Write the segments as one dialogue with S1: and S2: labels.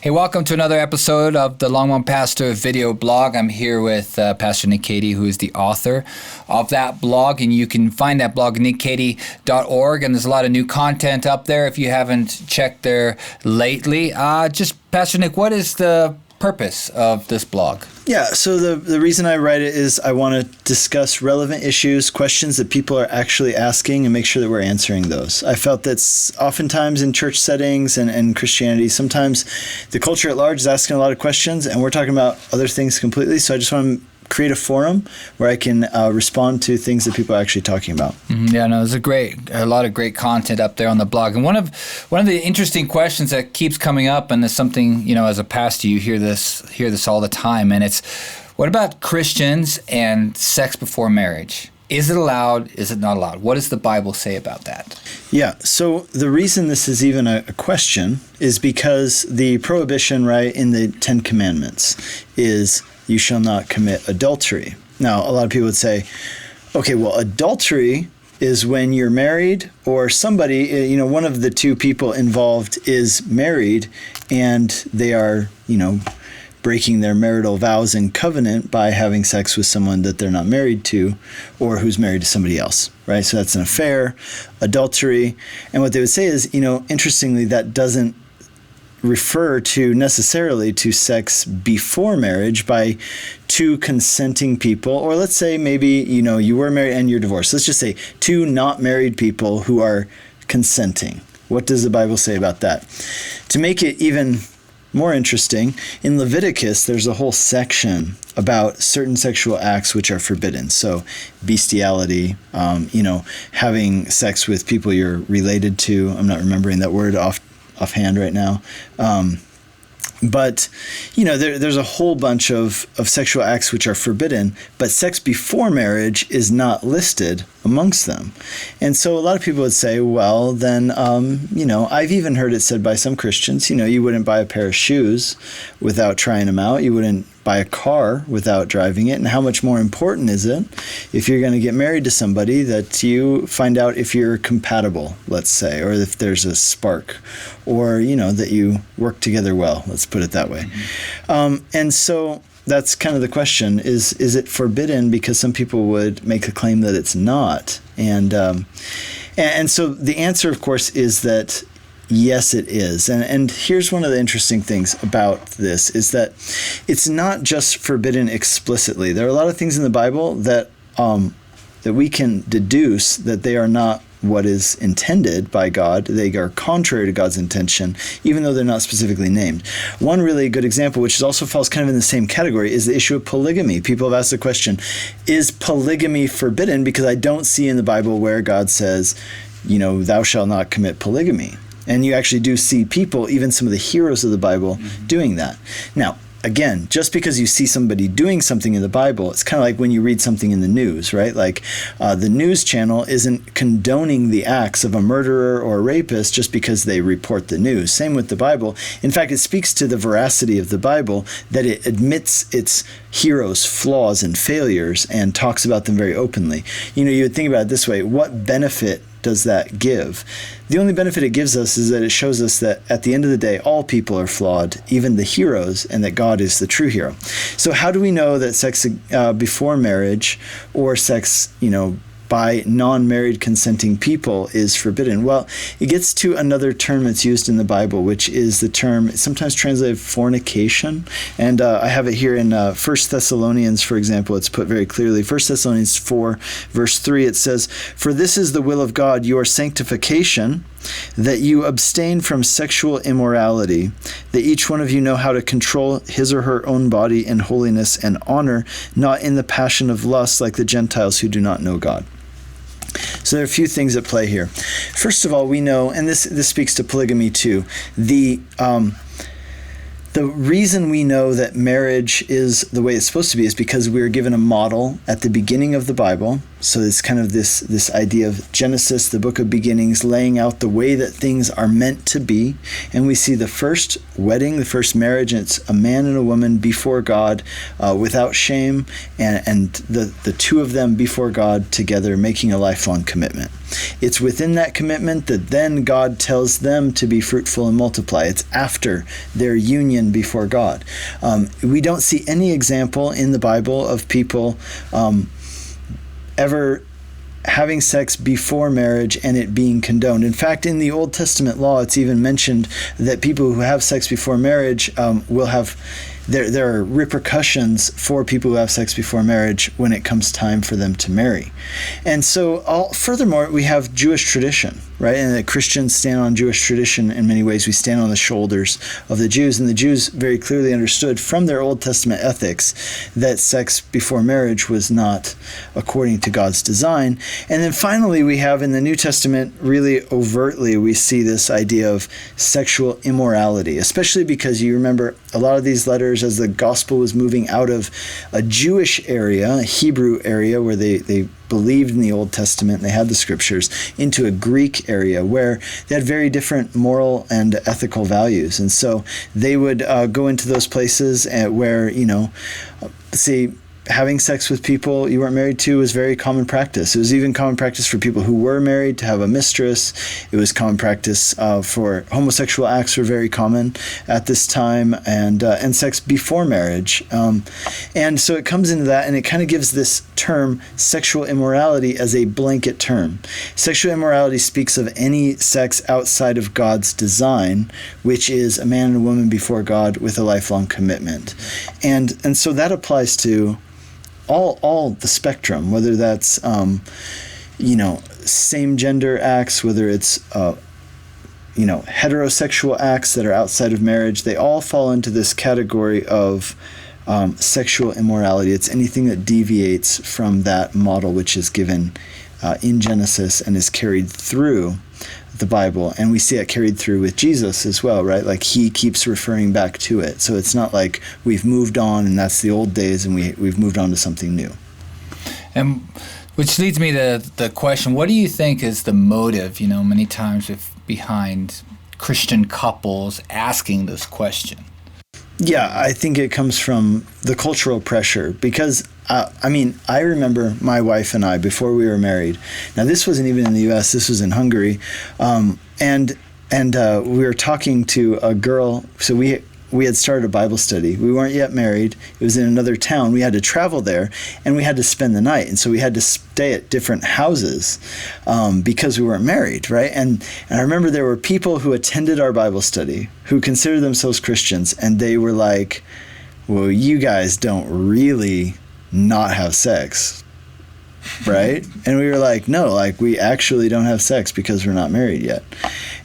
S1: Hey, welcome to another episode of the Longmont Pastor video blog. I'm here with Pastor Nick Cady, who is the author of that blog, and you can find that blog at nickcady.org, and there's a lot of new content up there if you haven't checked there lately. Just, Pastor Nick, what is the purpose of this blog?
S2: Yeah, so the reason I write it is I want to discuss relevant issues, questions that people are actually asking, and make sure that we're answering those. I felt that oftentimes in church settings and Christianity, sometimes the culture at large is asking a lot of questions, and we're talking about other things completely. So I just want to create a forum where I can respond to things that people are actually talking about.
S1: Yeah, no, there's a lot of great content up there on the blog. And one of the interesting questions that keeps coming up, and it's something, as a pastor, you hear this all the time, and it's, what about Christians and sex before marriage? Is it allowed? Is it not allowed? What does the Bible say about that?
S2: Yeah, so the reason this is even a question is because the prohibition, right, in the Ten Commandments is you shall not commit adultery. Now, a lot of people would say, okay, well, adultery is when you're married or somebody, one of the two people involved is married and they are, breaking their marital vows and covenant by having sex with someone that they're not married to or who's married to somebody else, right? So that's an affair, adultery. And what they would say is, interestingly, that doesn't refer to necessarily to sex before marriage by two consenting people, or let's say maybe, you were married and you're divorced. Let's just say two not married people who are consenting. What does the Bible say about that? To make it even more interesting, in Leviticus, there's a whole section about certain sexual acts which are forbidden. So bestiality, having sex with people you're related to. I'm not remembering that word offhand right now. But, there's a whole bunch of sexual acts which are forbidden, but sex before marriage is not listed amongst them. And so a lot of people would say, well, then, I've even heard it said by some Christians, you wouldn't buy a pair of shoes without trying them out. You wouldn't buy a car without driving it. And how much more important is it if you're going to get married to somebody that you find out if you're compatible, let's say, or if there's a spark, or, that you work together well, let's put it that way. And so that's kind of the question, is it forbidden? Because some people would make a claim that it's not. And so the answer, of course, is that yes, it is. And here's one of the interesting things about this is that it's not just forbidden explicitly. There are a lot of things in the Bible that we can deduce that they are not what is intended by God. They are contrary to God's intention, even though they're not specifically named. One really good example, which also falls kind of in the same category, is the issue of polygamy. People have asked the question, is polygamy forbidden? Because I don't see in the Bible where God says, thou shalt not commit polygamy. And you actually do see people, even some of the heroes of the Bible, doing that. Now, again, just because you see somebody doing something in the Bible, it's kind of like when you read something in the news, right? Like the news channel isn't condoning the acts of a murderer or a rapist just because they report the news. Same with the Bible. In fact, it speaks to the veracity of the Bible that it admits its heroes' flaws and failures and talks about them very openly. You would think about it this way: what benefit does that give? The only benefit it gives us is that it shows us that at the end of the day, all people are flawed, even the heroes, and that God is the true hero. So how do we know that sex before marriage or sex, by non-married consenting people is forbidden? Well, it gets to another term that's used in the Bible, which is the term sometimes translated fornication. And I have it here in 1 Thessalonians, for example. It's put very clearly. 1 Thessalonians 4, verse 3, it says, "For this is the will of God, your sanctification, that you abstain from sexual immorality, that each one of you know how to control his or her own body in holiness and honor, not in the passion of lust like the Gentiles who do not know God." So there are a few things at play here. First of all, we know, and this speaks to polygamy too, the The reason we know that marriage is the way it's supposed to be is because we were given a model at the beginning of the Bible. So it's kind of this idea of Genesis, the book of beginnings, laying out the way that things are meant to be. And we see the first wedding, the first marriage, and it's a man and a woman before God without shame, and the two of them before God together making a lifelong commitment. It's within that commitment that then God tells them to be fruitful and multiply. It's after their union before God. We don't see any example in the Bible of people ever having sex before marriage and it being condoned. In fact, in the Old Testament law, it's even mentioned that people who have sex before marriage will have there are repercussions for people who have sex before marriage when it comes time for them to marry. And so furthermore, we have Jewish tradition, right? And that Christians stand on Jewish tradition in many ways. We stand on the shoulders of the Jews, and the Jews very clearly understood from their Old Testament ethics that sex before marriage was not according to God's design. And then finally, we have in the New Testament, really overtly, we see this idea of sexual immorality, especially because you remember a lot of these letters as the gospel was moving out of a Jewish area, a Hebrew area where they believed in the Old Testament, and they had the scriptures, into a Greek area where they had very different moral and ethical values. And so they would go into those places where, having sex with people you weren't married to was very common practice. It was even common practice for people who were married to have a mistress. It was common practice for homosexual acts were very common at this time, and sex before marriage. And so it comes into that, and it kind of gives this term sexual immorality as a blanket term. Sexual immorality speaks of any sex outside of God's design, which is a man and a woman before God with a lifelong commitment. And so that applies to all the spectrum, whether that's same gender acts, whether it's heterosexual acts that are outside of marriage. They all fall into this category of sexual immorality. It's anything that deviates from that model which is given in Genesis and is carried through the Bible. And we see it carried through with Jesus as well, right? Like he keeps referring back to it. So it's not like we've moved on and that's the old days and we've moved on to something new.
S1: And which leads me to the question, what do you think is the motive, many times behind Christian couples asking this question?
S2: Yeah, I think it comes from the cultural pressure because, I remember my wife and I, before we were married, now this wasn't even in the U.S., this was in Hungary, and we were talking to a girl, so we had started a Bible study. We weren't yet married. It was in another town. We had to travel there, and we had to spend the night. And so we had to stay at different houses because we weren't married, right? And I remember there were people who attended our Bible study who considered themselves Christians, and they were like, well, you guys don't really not have sex, right? And we were like, no, like we actually don't have sex because we're not married yet.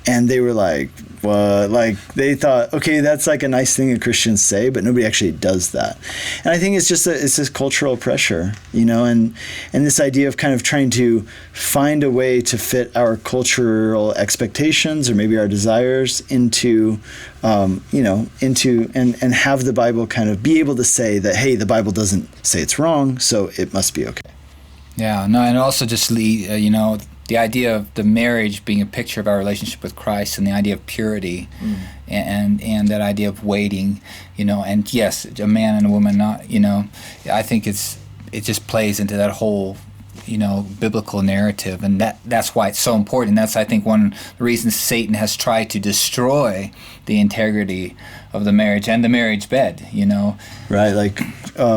S2: And they were like, well, like they thought, okay, that's like a nice thing that Christians say, but nobody actually does that. And I think it's just it's this cultural pressure, and this idea of kind of trying to find a way to fit our cultural expectations or maybe our desires into and have the Bible kind of be able to say that, hey, the Bible doesn't say it's wrong, so it must be okay.
S1: Yeah, no, and also just the idea of the marriage being a picture of our relationship with Christ, and the idea of purity, and that idea of waiting, and yes, a man and a woman, not, I think it just plays into that whole, biblical narrative, and that's why it's so important. That's, I think, one of the reasons Satan has tried to destroy the integrity of the marriage and the marriage bed,
S2: Right, like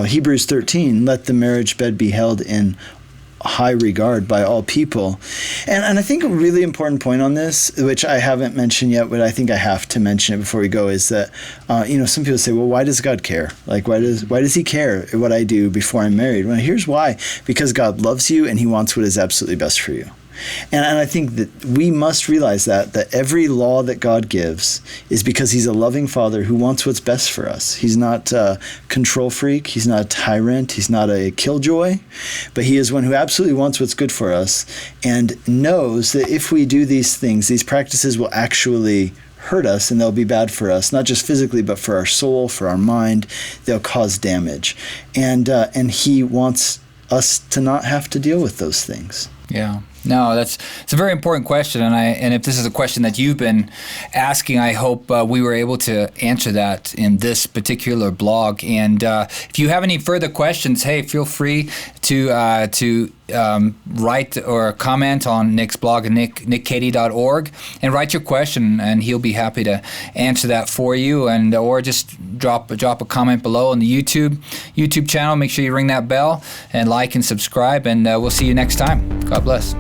S2: Hebrews 13, let the marriage bed be held in high regard by all people. And I think a really important point on this, which I haven't mentioned yet, but I think I have to mention it before we go, is that, some people say, well, why does God care? Like, why does he care what I do before I'm married? Well, here's why. Because God loves you and he wants what is absolutely best for you. And I think that we must realize that every law that God gives is because he's a loving father who wants what's best for us. He's not a control freak. He's not a tyrant. He's not a killjoy. But he is one who absolutely wants what's good for us and knows that if we do these things, these practices will actually hurt us, and they'll be bad for us, not just physically, but for our soul, for our mind. They'll cause damage. And he wants us to not have to deal with those things.
S1: Yeah. No, it's a very important question, and if this is a question that you've been asking, I hope we were able to answer that in this particular blog. And if you have any further questions, hey, feel free to write or comment on Nick's blog at nickcady.org and write your question, and he'll be happy to answer that for you. And or just drop a comment below on the YouTube channel. Make sure you ring that bell and like and subscribe, and we'll see you next time. God bless.